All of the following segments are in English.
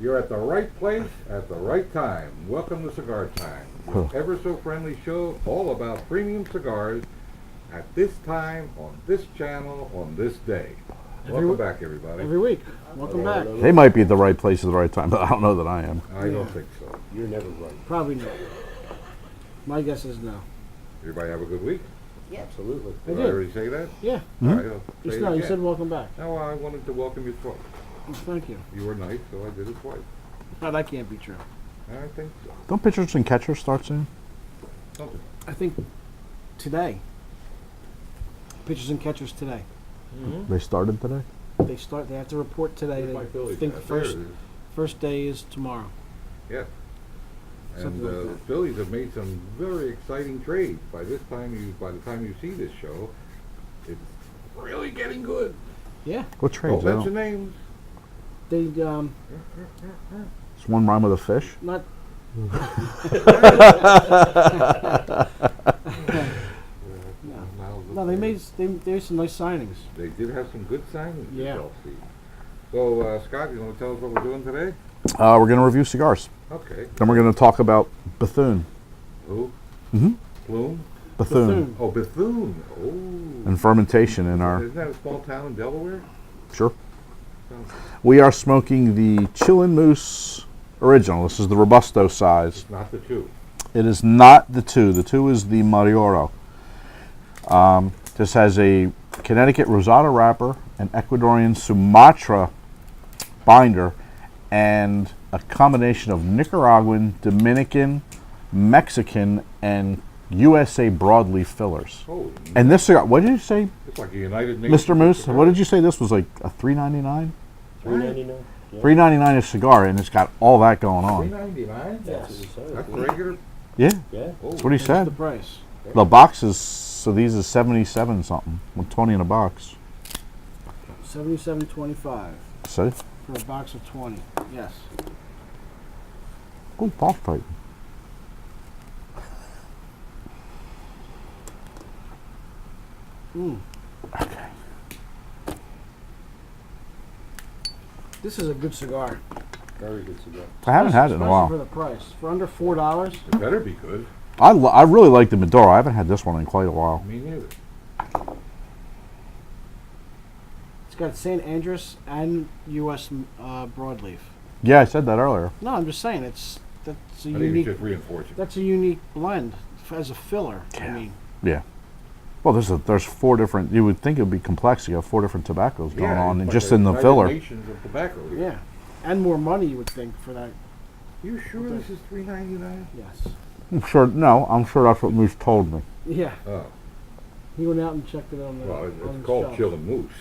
You're at the right place at the right time. Welcome to Cigar Time, your ever so friendly show all about premium cigars at this time, on this channel, on this day. Welcome back, everybody. Every week. Welcome back. They might be at the right place at the right time, but I don't know that I am. I don't think so. You're never right. Probably not. My guess is no. Everybody have a good week? Yeah, absolutely. I Did I did. already say that? Yeah. All right, I'll say Just it no, you again. said welcome back. No, I wanted to welcome you twice. Well, thank you. You were nice, so I did it twice. No, that can't be true. I think so. Don't pitchers and catchers start soon? Something. I think today. Pitchers and catchers today. They started today? They have to report today. Where's my I Phillies think at? the There it is. first day is tomorrow. Yes. And Something like the that. Phillies have made some very exciting trades. By the time you see this show, it's really getting good. Yeah. What trades? Don't mention names. They It's one rhyme with a fish. not no, they made some nice signings. They did have some good signings. Yeah. Chelsea. So, Scott, you want to tell us what we're doing today? We're going to review cigars. Okay. Then we're going to talk about Bethune. Who? Mm-hmm. Plume? Bethune. Oh, Bethune. Oh. And fermentation in our... Isn't that a small town in Delaware? Sure. Sounds- We are smoking the Chillin Moose original. This is the Robusto size. Not the two. It is not the 2. The 2 is the Marioro. This has a Connecticut Rosada wrapper, an Ecuadorian Sumatra binder, and a combination of Nicaraguan, Dominican, Mexican, and USA broadleaf fillers. Oh, And this cigar, what did you say, it's like a United Nations. Mr. Moose? What did you say this was like a $3.99? $3.99. Yeah. $3.99 a cigar, and it's got all that going on. $3.99? That's what we said. That's regular? Yeah, Yeah. Oh. that's what he That's said. the price. The box is, so these is 77 something, with 20 in a box. $77.25 See? for a box of 20. Yes. Oh, boss tight. Mm. Okay. This is a good cigar. Very good cigar. I haven't had it in a Especially while. for the price. For under $4. It better be good. I really like the Maduro. I haven't had this one in quite a while. Me neither. It's got St. Andrews and U.S. broadleaf. Yeah, I said that earlier. No, I'm just saying that's a I think unique. it's just reinforcing. That's a unique blend as a filler. I Yeah. mean, Yeah. Well, there's 4 different. You would think it would be complex. You have 4 different tobaccos going on, it's and like just a in the United filler. Nations of tobacco here. yeah, and more money you would think for that. You sure this is $3.99? Yes. I'm sure. No, I'm sure that's what Moose told me. Yeah. Oh, He went out and checked it on the. well, on it's the called shelf. Chillin Moose.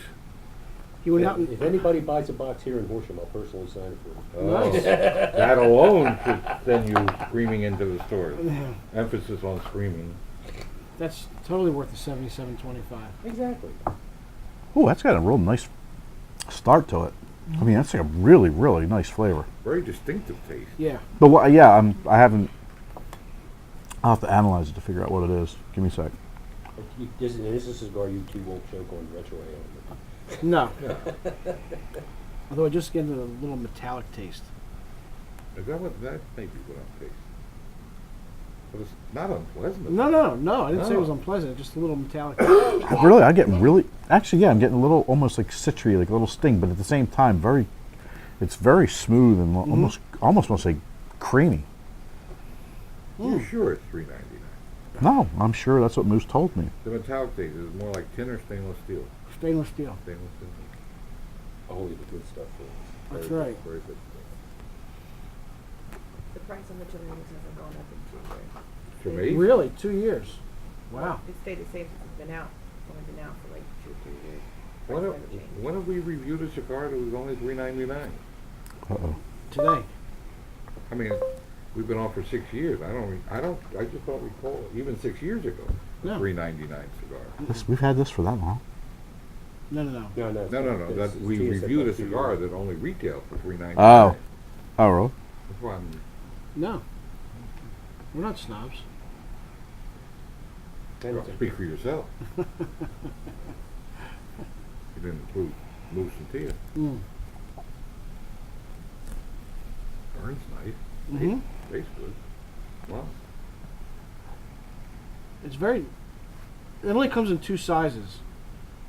He went out and. If anybody buys a box here in Horsham, I'll personally sign it for them. Oh, Nice. that alone should send you screaming into the store. Emphasis on screaming. That's totally worth the $77.25. Exactly. Oh, that's got a real nice start to it. I mean, that's like a really, really nice flavor. Very distinctive taste. Yeah. But what, yeah, I haven't. I'll have to analyze it to figure out what it is. Give me a sec. This is a cigar you two won't choke on retro ale. No. Yeah. Although I just get a little metallic taste. Is that may be what I'm tasting? But it's not unpleasant. No. I didn't say it was No. unpleasant. Just a little metallic. Really, I get really. Actually, yeah, I'm getting a little, almost like citry, like a little sting, but at the same time, it's very smooth and almost want to say creamy. You sure it's $3.99? No, I'm sure that's what Moose told me. The metallic taste is more like tin or stainless steel. Stainless steel. Stainless steel. Only the good stuff. That's Very right. good, very good. The price on the Chillin Moose hasn't gone up in 2 years. For me? Really? 2 years. Wow. It stayed the same since it's been out. It's only been out for like 2 or 3 years. When Price have, never changed. when have we reviewed a cigar that was only $3.99? Uh-oh. Today. I mean, we've been on for 6 years. I just don't recall, even 6 years ago, a No. $3.99 cigar. We've had this for that long. No. No, that we reviewed a cigar that only retailed for $3.99. Oh. Oh, really? That's why I'm, No. We're not snobs. speak for yourself. You didn't include Moose and Tia. Mm. Burns nice. Mhm. Tastes good. Wow. It's very. It only comes in two sizes.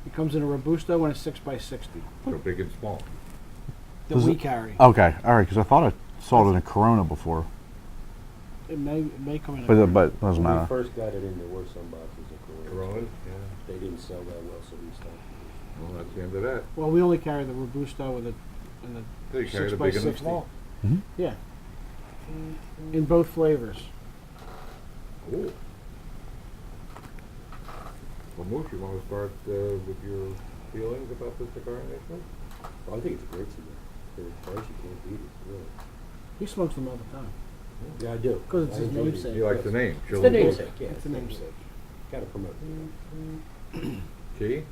It comes in a Robusto and a 6x60 So big and small. that Does we it- carry. Okay, all right, because I thought I saw it in a Corona before, It may come in. but it doesn't When we matter. first got it in, there were some boxes of Coronas. Coronas? Yeah. They didn't sell that well, so we stopped. Well, that's the end of that. Well, we only carry the Robusto and the They carry the 6x60. big and the small. Yeah. In both flavors. Cool. Well, Moose, you want to start with your feelings about the cigar initially? Well, I think it's a great cigar. For the price, you can't beat it, really. He smokes them all the time. Yeah, I do. 'Cause it's I his enjoy it. namesake. You like the name? It's Chillin the Moose. namesake. Yeah, It's the namesake. Gotta promote it. Key?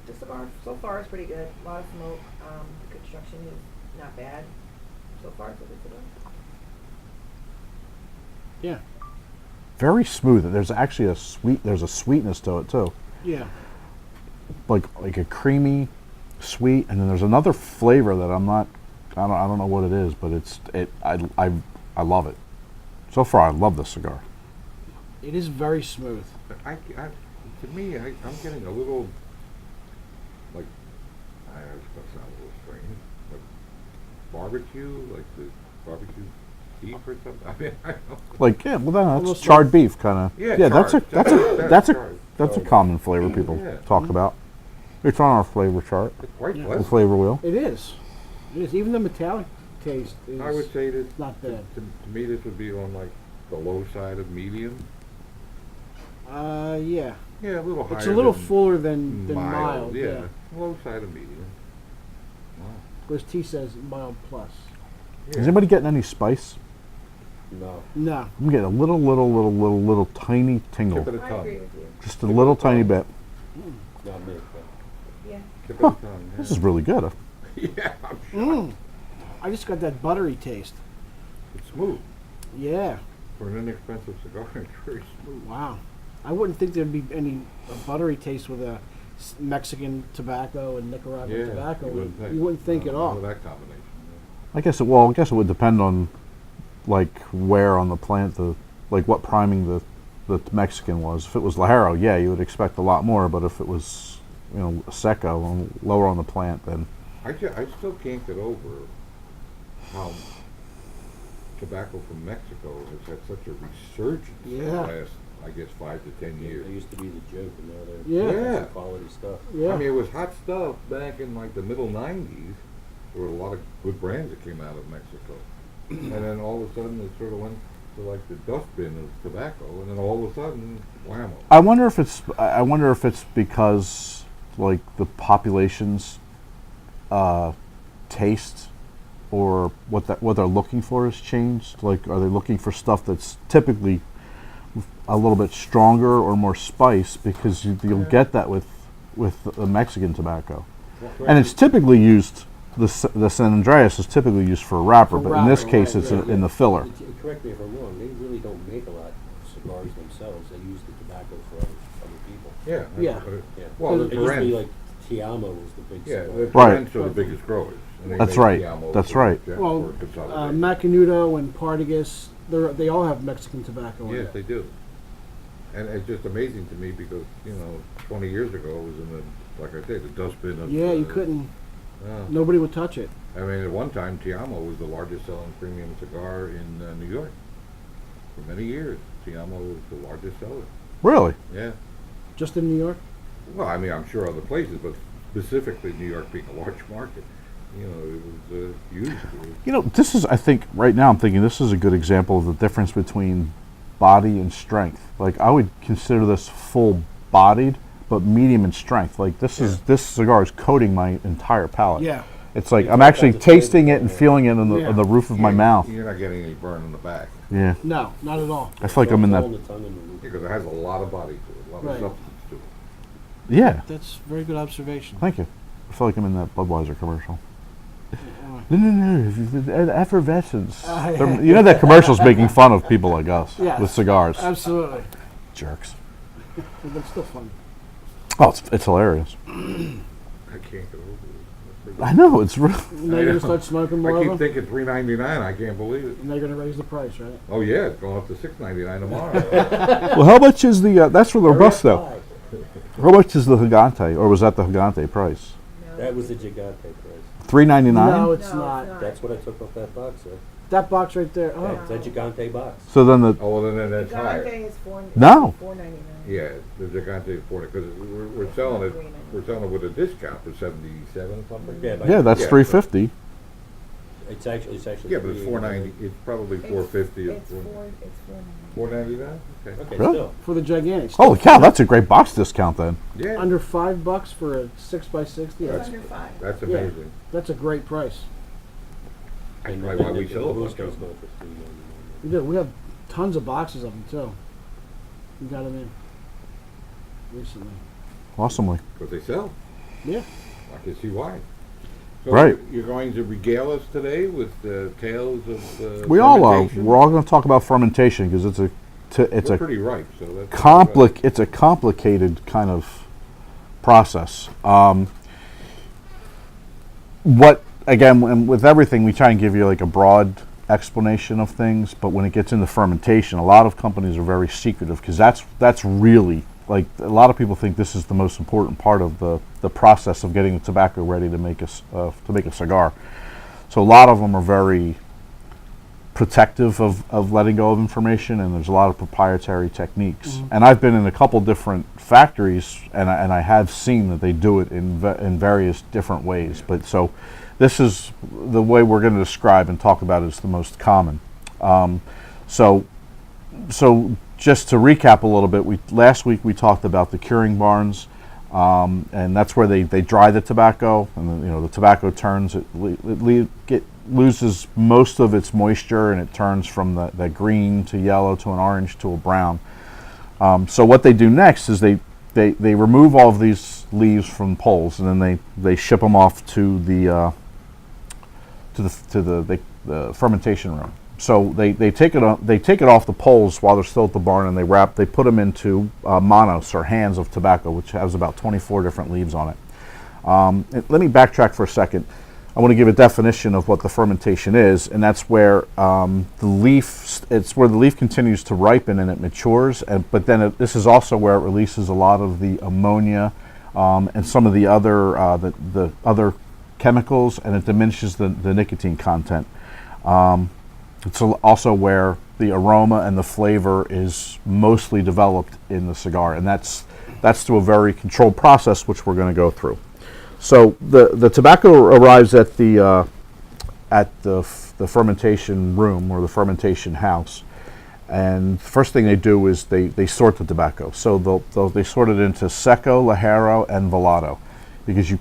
The cigar so far is pretty good. A lot of smoke. The construction is not bad. So far, it's a good cigar. Yeah. Very smooth. There's actually there's a sweetness to it too, Yeah. like a creamy, sweet, and then there's another flavor that I don't know what it is, but I love it. So far, I love this cigar. It is very smooth. To me, I'm getting a little, like, it's going to sound a little strange, but barbecue, like the barbecue beef or something. I mean, I don't know. Like yeah, well then that's Almost charred like- beef kind of. Yeah, that's charred. that's Charred. a So, common flavor people Yeah. talk about. It's on our flavor chart, It's quite Yeah. the pleasant. flavor wheel. It is. It is. Even the metallic taste is I would say that not bad. to me this would be on like the low side of medium. Yeah. Yeah, a little higher. It's a little than fuller than mild. Yeah, low side of medium. Wow. Whereas T says mild plus. Yeah. Is anybody getting any spice? No. No. I'm getting a little tiny tingle, Tip of the I tongue. agree with you. just a little tiny bit. Not me, Yeah. Tip of the tongue. This is really good. Yeah, I'm sure. Mm. I just got that buttery taste. It's smooth Yeah. for an inexpensive cigar. It's very smooth. Wow. I wouldn't think there'd be any buttery taste with a Mexican tobacco and Nicaraguan tobacco. You wouldn't think at all. With that combination. I guess it would depend on like where on the plant like what priming the Mexican was. If it was Lajero, yeah, you would expect a lot more. But if it was Seco, lower on the plant, then I still can't get over how tobacco from Mexico has had such a resurgence in the Yeah. last, I guess, 5 to 10 They years. used to be the joke, and now they're Yeah. Yeah. quality stuff. Yeah. I mean, it was hot stuff back in like the middle 90s. There were a lot of good brands that came out of Mexico. And then all of a sudden it sort of went to like the dustbin of tobacco. And then all of a sudden, whammo. I wonder if it's because like the population's taste or what they're looking for has changed. Like, are they looking for stuff that's typically a little bit stronger or more spice? Because you'll get that with the Mexican tobacco, and it's typically used. The San Andreas is typically used for a wrapper, For but in this wrapper, case, right, it's yeah. in the filler. Correct me if I'm wrong, they really don't make a lot of cigars themselves. They use the tobacco for other people. Yeah. Yeah. Yeah. Well, the it used to be Torrens. like Tiamo was the big Yeah, cigar. the Right. Torrens are the biggest growers. And they That's make right. Tiamo That's for- right. yeah, Well, for consolidation. Macanudo and Partagas, they all have Mexican tobacco in Yes, it. they do. And it's just amazing to me because, 20 years ago it was in the, like I said, the dustbin of... Yeah, you couldn't. No. Nobody would touch it. I mean, at one time, Tiamo was the largest selling premium cigar in New York. For many years, Tiamo was the largest seller. Really? Yeah. Just in New York. Well, I mean, I'm sure other places, but specifically New York being a large market, it was huge. This is, I think, right now I'm thinking this is a good example of the difference between body and strength. Like, I would consider this full-bodied, but medium in strength. Like, this cigar is coating my entire palate. Yeah. It's like It's I'm all actually kinds of flavors tasting it in and there. feeling it on Yeah. the roof of my mouth. You're not getting any burn in the back. Yeah. No, not at all. I feel like I'm in It's all that. on the tongue and the roof. Because it has a lot of body to it, a lot Right. of substance to it. Yeah. That's a very good observation. Thank you. I feel like I'm in that Budweiser commercial. Uh, No. The effervescence. yeah. You know that commercial's making fun of people like us Yes. with cigars. Absolutely. Jerks. But it's still fun. Oh, it's hilarious. I can't get over it. I know, it's real. Now you're gonna start smoking more I of keep them. thinking $3.99. I can't believe it. And they're gonna raise the price, right? Oh yeah, it's going up to $6.99 tomorrow. Well, how much is the, that's for the Hurry up, Robusto. buy. How much is the Gigante, or was that the Gigante price? No. That was the Gigante price. $3.99? No, it's No, not. That's what I took off that box, sir. That box right there. Oh, That's a Gigante box. So then the, Oh, well, then that's higher. Gigante is No. $4.99. Yeah, the Gigante is 40 because we're selling it. We're selling it with a discount for 77 something. Yeah, but yeah, that's Yeah. $3.50. it's actually Yeah, but it's 490. It's probably 450. It's $4.99. $4.99. Okay. Okay, Really? still. for the gigantic. Holy cow, that's a great box discount then. Yeah. Under $5 for a 6x60. It's That's, under 5. That's Yeah. amazing. that's a great price. That's And probably why then we the sell a bunch Robusto's of them. going for $3.99. We do. We have tons of boxes of them too. We got them in recently. Awesomely. But they sell. Yeah. I can see why. So Right. You're going to regale us today with tales of We all are. fermentation? We're all going to talk about fermentation because it's We're a pretty ripe, so that's it's a complicated kind of process. What again, with everything, we try and give you like a broad explanation of things, but when it gets into fermentation, a lot of companies are very secretive because that's really like a lot of people think this is the most important part of the process of getting the tobacco ready to make a cigar. So a lot of them are very protective of letting go of information, and there's a lot of proprietary techniques. And I've been in a couple different factories, and I have seen that they do it in various different ways. But so this is the way we're going to describe and talk about it is the most common. So just to recap a little bit, last week we talked about the curing barns, and that's where they dry the tobacco, and then, the tobacco turns, it loses most of its moisture, and it turns from the green to yellow to an orange to a brown. So what they do next is they remove all of these leaves from poles, and then they ship them off to the fermentation room. So they take it off the poles while they're still at the barn, and they put them into manos, or hands of tobacco, which has about 24 different leaves on it. Let me backtrack for a second. I want to give a definition of what the fermentation is, and that's where the leaf continues to ripen and it matures, but then this is also where it releases a lot of the ammonia and some of the other chemicals, and it diminishes the nicotine content. It's also where the aroma and the flavor is mostly developed in the cigar, and that's through a very controlled process, which we're going to go through. So the tobacco arrives at the fermentation room, or the fermentation house, and the first thing they do is they sort the tobacco. So they sort it into Seco, Ligero, and Velado, because you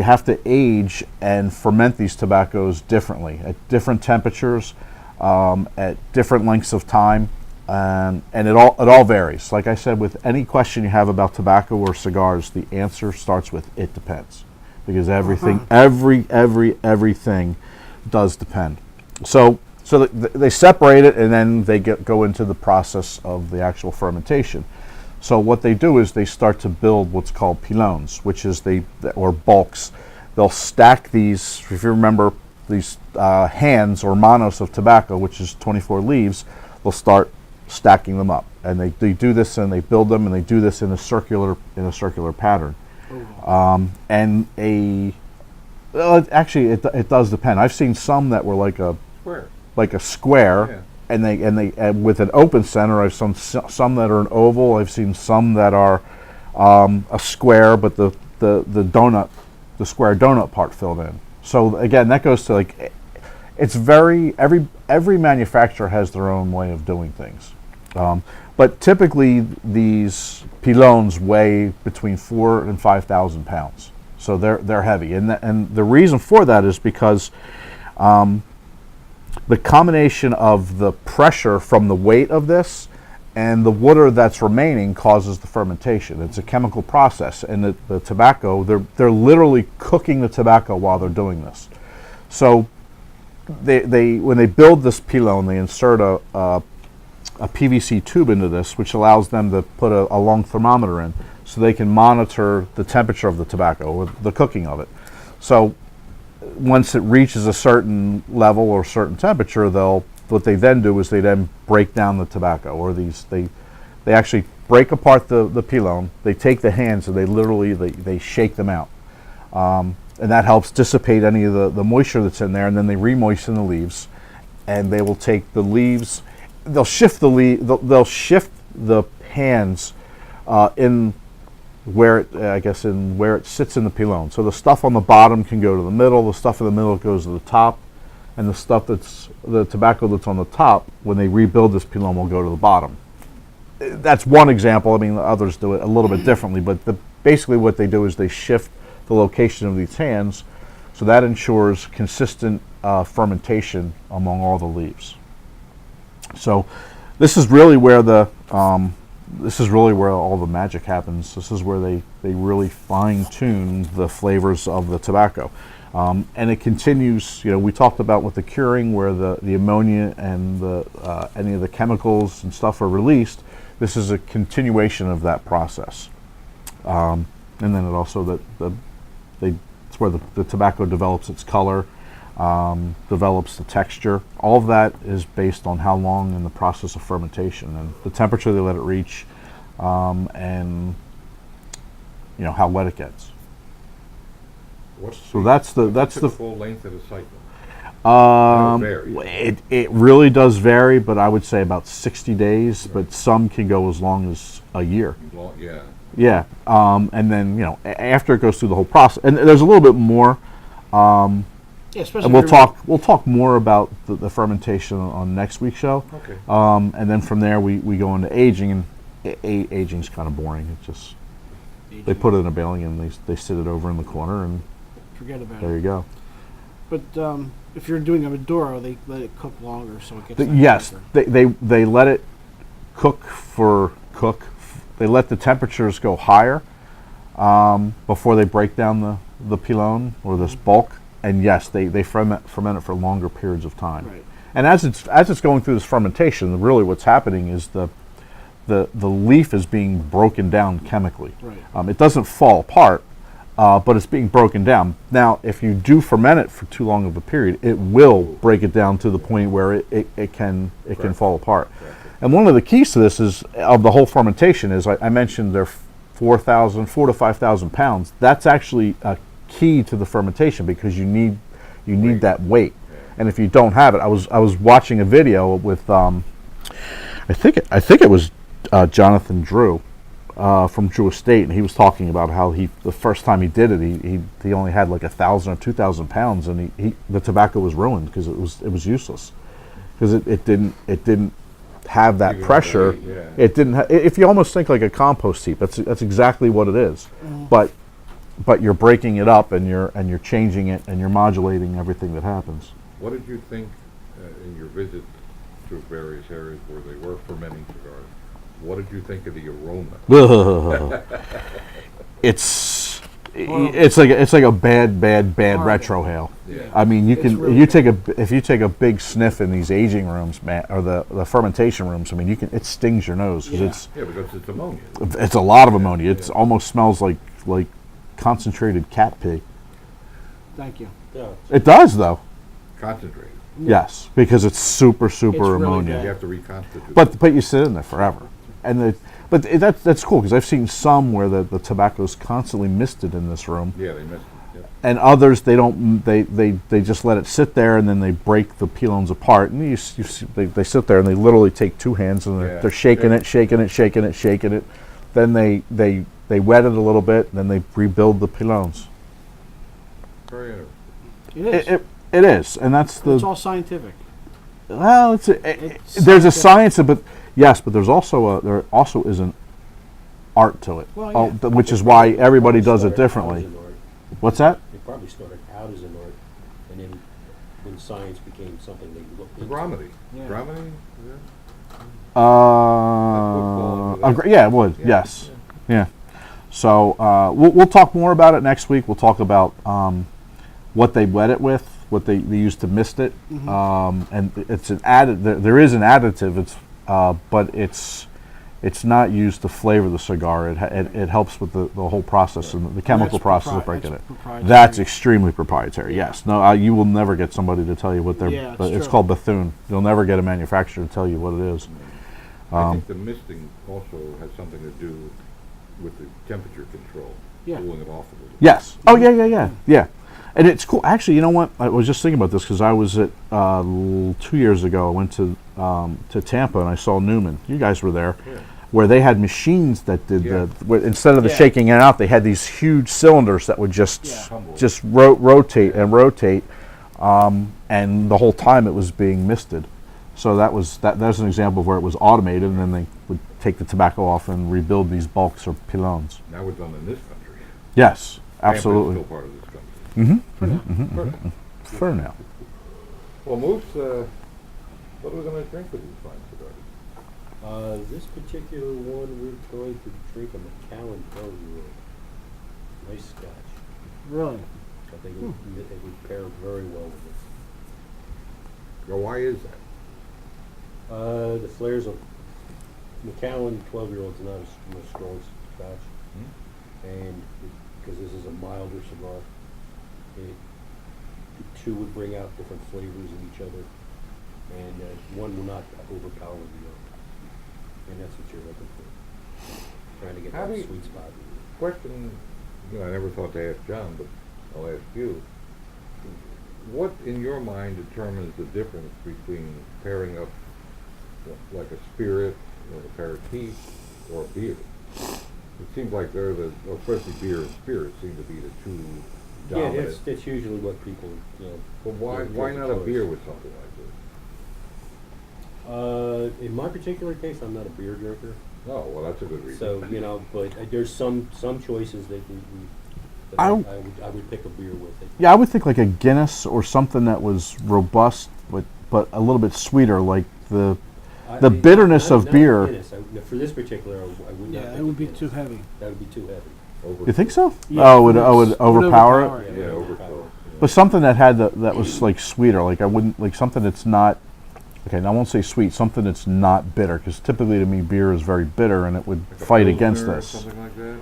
have to age and ferment these tobaccos differently at different temperatures, at different lengths of time, and it all varies. Like I said, with any question you have about tobacco or cigars, the answer starts with "it depends," because everything does depend. So they separate it, and then they go into the process of the actual fermentation. So what they do is they start to build what's called pilons, which is or bulks. They'll stack these, if you remember, these hands or manos of tobacco, which is 24 leaves. They'll start stacking them up, and they do this, and they build them, and they do this in a circular pattern. Actually, it does depend. I've seen some that were like a square. Yeah. And they with an open center. I've seen some that are an oval. I've seen some that are a square, but the square donut part filled in. So again, that goes to it's every manufacturer has their own way of doing things. But typically these pilons weigh between 4,000 and 5,000 pounds. So they're heavy, and the reason for that is because the combination of the pressure from the weight of this and the water that's remaining causes the fermentation. It's a chemical process, and the tobacco, they're literally cooking the tobacco while they're doing this. So when they build this pilon, they insert a PVC tube into this, which allows them to put a long thermometer in, so they can monitor the temperature of the tobacco or the cooking of it. So once it reaches a certain level or certain temperature, what they then do is they then break down the tobacco, or they actually break apart the pilon. They take the hands and they shake them out, and that helps dissipate any of the moisture that's in there. And then they re-moisten the leaves, and they will take the leaves. They'll shift they'll shift the hands in where it sits in the pilon. So the stuff on the bottom can go to the middle. The stuff in the middle goes to the top. And the tobacco that's on the top, when they rebuild this pilon, will go to the bottom. That's one example. I mean, the others do it a little bit differently, but basically what they do is they shift the location of these hands, so that ensures consistent fermentation among all the leaves. So this is really where all the magic happens. This is where they really fine-tune the flavors of the tobacco. And it continues, we talked about with the curing where the ammonia and any of the chemicals and stuff are released. This is a continuation of that process. And then it also, it's where the tobacco develops its color, develops the texture. All of that is based on how long in the process of fermentation and the temperature they let it reach, and how wet it gets. That's the full length of the cycle. It really does vary, but I would say about 60 days. Right. But some can go as long as a year. Yeah. Yeah, and then after it goes through the whole process, and there's a little bit more. Yeah, especially. And we'll talk more about the fermentation on next week's show. Okay. And then from there we go into aging, and aging's kind of boring. It just they put it in a baling and they sit it over in the corner and forget about it. There you go. But if you're doing a Maduro, they let it cook longer, so it gets. Yes, they let it cook. They let the temperatures go higher before they break down the pilon or this bulk. And yes, they ferment it for longer periods of time. Right. And as it's going through this fermentation, really what's happening is the leaf is being broken down chemically. Right. It doesn't fall apart, but it's being broken down. Now, if you do ferment it for too long of a period, it will break it down to the point where it can fall apart. Right. And one of the keys to this of the whole fermentation is I mentioned they're 4 to 5,000 pounds. That's actually a key to the fermentation because you need that weight. Yeah. And if you don't have it, I was watching a video with I think it was Jonathan Drew from Drew Estate, and he was talking about how the first time he did it, he only had like 1,000 or 2,000 pounds, and the tobacco was ruined because it was useless because it didn't have that pressure. Yeah. It didn't. If you almost think like a compost heap, that's exactly what it is. Mm. But you're breaking it up and you're changing it and you're modulating everything that happens. What did you think in your visit to various areas where they were fermenting cigars? What did you think of the aroma? It's like a bad retrohale. Yeah. I mean, if you take a big sniff in these aging rooms, man, or the fermentation rooms. I mean, it stings your nose because because it's ammonia. It's a lot of ammonia. It almost smells like concentrated cat pee. Thank you. Yeah. It does though. Concentrated. Yes, because it's super ammonia. Really you have to reconstitute. But you sit in there forever, and that's cool because I've seen some where the tobacco is constantly misted in this room. Yeah, they mist it. Yeah. And others they don't. They just let it sit there and then they break the pilons apart and they sit there and they literally take two hands and they're shaking it. Then they wet it a little bit and then they rebuild the pilons. Very interesting. It is, and that's it's all scientific. Well, there's a science, but there also is an art to it, well, which is why everybody does it differently. What's that? It probably started out as an art, and then when science became something they looked into. Dramedy. Yeah. Dramedy? Yeah, it would. Yeah. Yes. Yeah. So we'll talk more about it next week. We'll talk about what they wet it with, what they use to mist it, and it's an added. There is an additive. But It's not used to flavor the cigar. It helps with the whole process and the chemical that's process of propri- breaking that's it. proprietary. That's extremely proprietary. Yes. No, you will never get somebody to tell you what they're. Yeah, but it's it's true. called Bethune. You'll never get a manufacturer to tell you what it is. I think the misting also has something to do with the temperature control, Yeah. cooling it off a little. Yes. Oh yeah. And it's cool. Actually, you know what? I was just thinking about this because I was at 2 years ago. I went to Tampa and I saw Newman. You guys were there, Yeah. where they had machines that did Yeah. instead of the Yeah. shaking it out, they had these huge cylinders that would just Yeah. rotate and rotate, and the whole time it was being misted. So that's an example of where it was automated, and then they would take the tobacco off and rebuild these bulks or pilons. Now we're done in this country. Yes, Tampa's absolutely. still part of this country. For now. Well, Moose, what are we going to drink with these fine cigars? This particular one, we're going to drink a Macallan 12-year-old. Nice scotch. Really? I think it would pair very well with it. Well, why is that? The flares of Macallan 12-year-old is not a strong scotch, and because this is a milder cigar, the two would bring out different flavors in each other, and one will not overpower the other, and that's what you're looking for. Trying to get How do that you- sweet spot. Question, I never thought to ask John, but I'll ask you. What, in your mind, determines the difference between pairing up like a spirit or aperitif or a beer? It seems like they're especially beer and spirit seem to be the two dominant. Yeah, that's usually what people, But why their not a choice. beer with something like this? In my particular case, I'm not a beer drinker, Oh, well, that's a good reason. so but there's some choices that I- I would pick a beer with it. Yeah, I would think like a Guinness or something that was robust, but a little bit sweeter, like the bitterness of Not beer. Guinness. For this particular, I would not. Yeah, pick it a would be Guinness. too heavy. That would be too heavy. You think so? Yeah, Oh, it would overpower it. overpower Yeah, it. overpower. But something that had that was like sweeter, like I wouldn't like something that's not. Okay, now I won't say sweet. Something that's not bitter, because typically to me beer is very bitter, and it would Like a fight against Pilsner or this. something like that?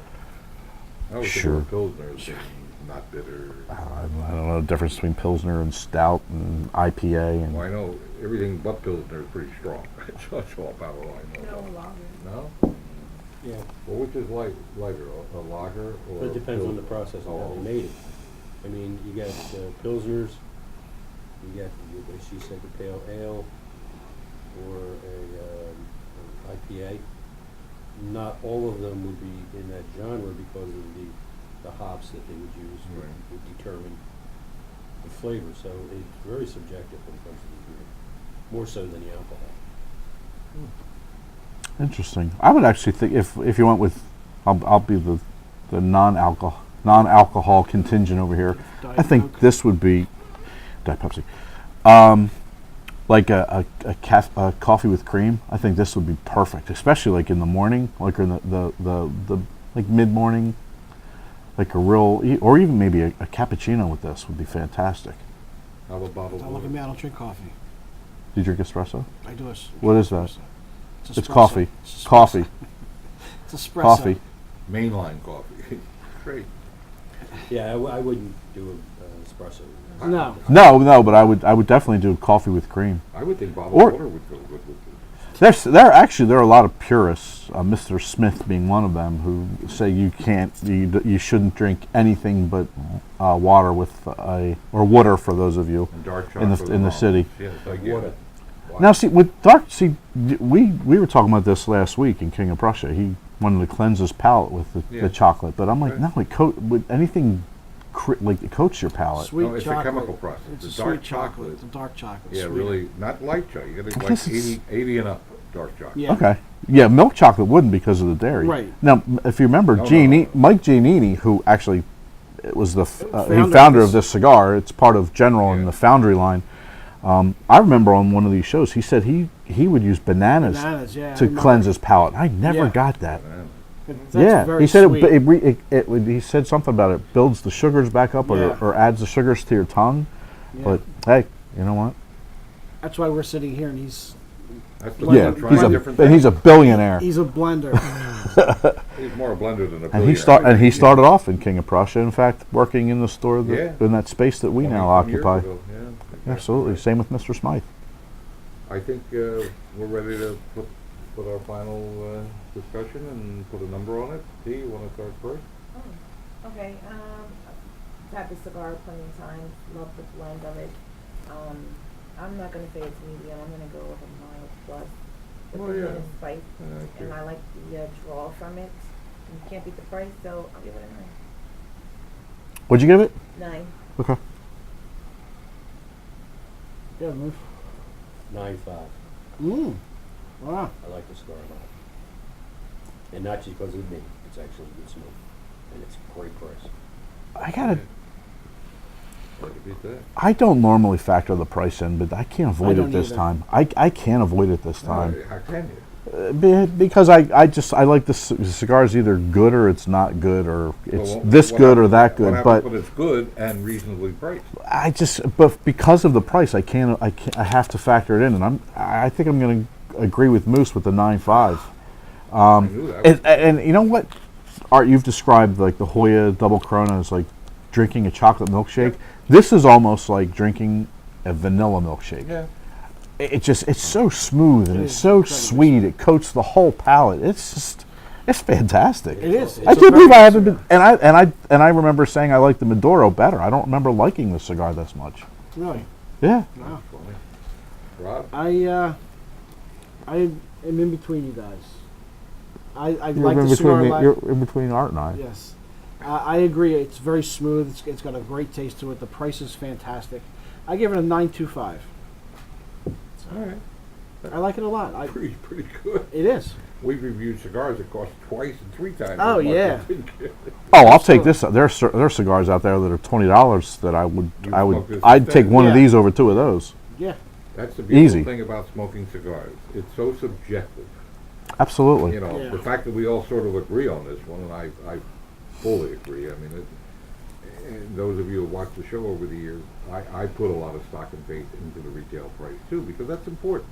I would Sure. think of a Pilsner as being not bitter. I don't know the difference between Pilsner and Stout and IPA and. Well, I know everything but Pilsner is pretty strong. That's all about all I know. No longer. No? Yeah, Well, which is lighter, a lager or but it depends on the Pilsner? process of how Oh. they made it. I mean, you got Pilsners, you got, as she said, the pale ale, or an IPA. Not all of them would be in that genre because of the hops that they would use Right. would determine the flavor. So it's very subjective when it comes to the beer, more so than the alcohol. Interesting. I would actually think if you went with, I'll be the non-alcohol contingent over here. Diet I think Coke. this would be Diet Pepsi. Like a coffee with cream. I think this would be perfect, especially like in the morning, like in the like mid morning, like a real, or even maybe a cappuccino with this would be fantastic. How about bottled Don't look at water? me, I don't drink coffee. Do you drink espresso? I do it. What is that? It's It's espresso. coffee. It's espresso. Coffee. It's espresso. Coffee. Mainline coffee. Great. Yeah, I wouldn't do espresso. No. No, but I would definitely do coffee with cream. I would think bottled Or- water would go good with this. There are a lot of purists, Mr. Smith being one of them, who say you shouldn't drink anything but water with or water for those of you And dark in chocolate. the and city. Yes, I get Water. it. Wow. Now see we were talking about this last week in King of Prussia. He wanted to cleanse his palate with Yeah. the chocolate, but I'm like, Right. no, with anything like it coats your palate. Sweet No, it's a chocolate. chemical process. It's The a dark sweet chocolate. chocolate. It's a dark chocolate. Yeah, sweeter. really, not light chocolate. You gotta guess like it's- 80 and up dark chocolate. Yeah. Okay. Yeah, milk chocolate wouldn't because of the dairy. Right. Now, if you remember, No, Mike Giannini, who actually was the Founder founder of of this cigar, it's part of General and Yeah. the Foundry line. I remember on one of these shows, he said he would use bananas, Bananas, yeah. I to remember. cleanse his palate. I never Yeah. got that. That's Yeah, very he said sweet. he said something about it builds the sugars back up Yeah. or adds the sugars to your tongue. Yeah. But hey, you know what? That's why we're sitting here, and he's That's the Yeah, one trying different he's a things. billionaire. He's a blender. He's more a blender than a And he billionaire. he started off in King of Prussia. In fact, working in the store Yeah. in that space that we 20 now some years occupy. ago, yeah, exactly Absolutely. right. Same with Mr. Smythe. I think we're ready to put our final discussion and put a number on it. T, you want to start first? Oh, okay, I've had the cigar plenty of times, love the blend of it. I'm not gonna say it's medium, I'm gonna go with a mild plus. With Oh, the yeah. hint of spice, Okay. and I like the draw from it. And you can't beat the price, so I'll give it a 9. What'd you give it? 9. Okay. Yeah, move. 9.5. Wow. I like the cigar a lot. And not just because of me, it's actually good smoke. And it's a great price. I gotta. Hard to beat that. I don't normally factor the price in, but I can't avoid it don't this either. time. I can't avoid it this time. How can you? Because I like the cigar's either good or it's not good, or it's Well, this what good or happens- that what good. happens But when it's good and reasonably priced. but because of the price, I have to factor it in, and I think I'm going to agree with Moose with the 9.5. I knew that. And you know what, Art, you've described like the Hoya Double Corona as like drinking a chocolate milkshake. Yep. This is almost like drinking a vanilla milkshake. Yeah. It's so smooth and It it's is so incredibly sweet. It coats the whole palate. It's fantastic. It is. I It's a can't believe I very haven't good been, and I remember saying I like the Maduro better. I don't remember liking the cigar this much. cigar. Really? Yeah. Wow. Funny. Rob? I am in between you guys. I You're like in the cigar. between you're in between Art and I. Yes. I agree. It's very smooth. It's got a great taste to it. The price is fantastic. I give it a 9.25. All right. I like it a lot. Pretty good. It is. We've reviewed cigars that cost twice and 3 times. Oh, as much yeah. as Oh, I'll take this. There's cigars out there that are $20 that I'd take one of Yeah. these over 2 of those. Yeah. That's the beautiful Easy. thing about smoking cigars. It's so subjective. Absolutely. You know, Yeah. the fact that we all sort of agree on this one, and I fully agree. I mean, and those of you who watched the show over the years, I put a lot of stock and faith into the retail price too, because that's important.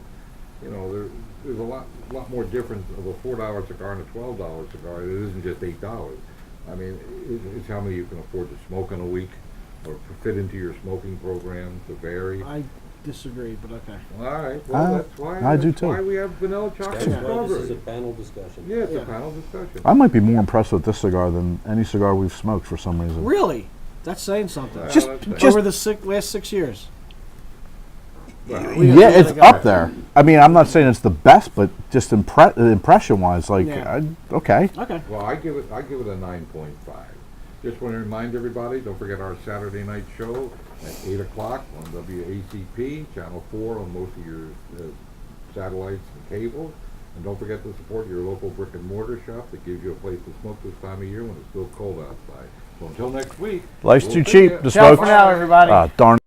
You know, there's a lot more difference of a $4 cigar and a $12 cigar. It isn't just $8. I mean, it's how many you can afford to smoke in a week, or fit into your smoking program to vary. I disagree, but okay. All right, well, that's why I do that's too. why we have vanilla chocolate That's and why this is a strawberry. panel discussion. Yeah, it's Yeah. a panel discussion. I might be more impressed with this cigar than any cigar we've smoked for some reason. Really? That's saying something. Well, Just- that's nice. just- Over the last 6 years. Well, We got- Yeah, we it's gotta go. up there. I mean, I'm not saying it's the best, but just impression-wise, like, Yeah. okay. Okay. well, I give it a 9.5. Just want to remind everybody, don't forget our Saturday night show at 8 o'clock on WACP, Channel 4 on most of your satellites and cables. And don't forget to support your local brick and mortar shop that gives you a place to smoke this time of year when it's still cold outside. So until next week. Life's we'll too see cheap ya. to Ciao smoke. for now, everybody. Darn.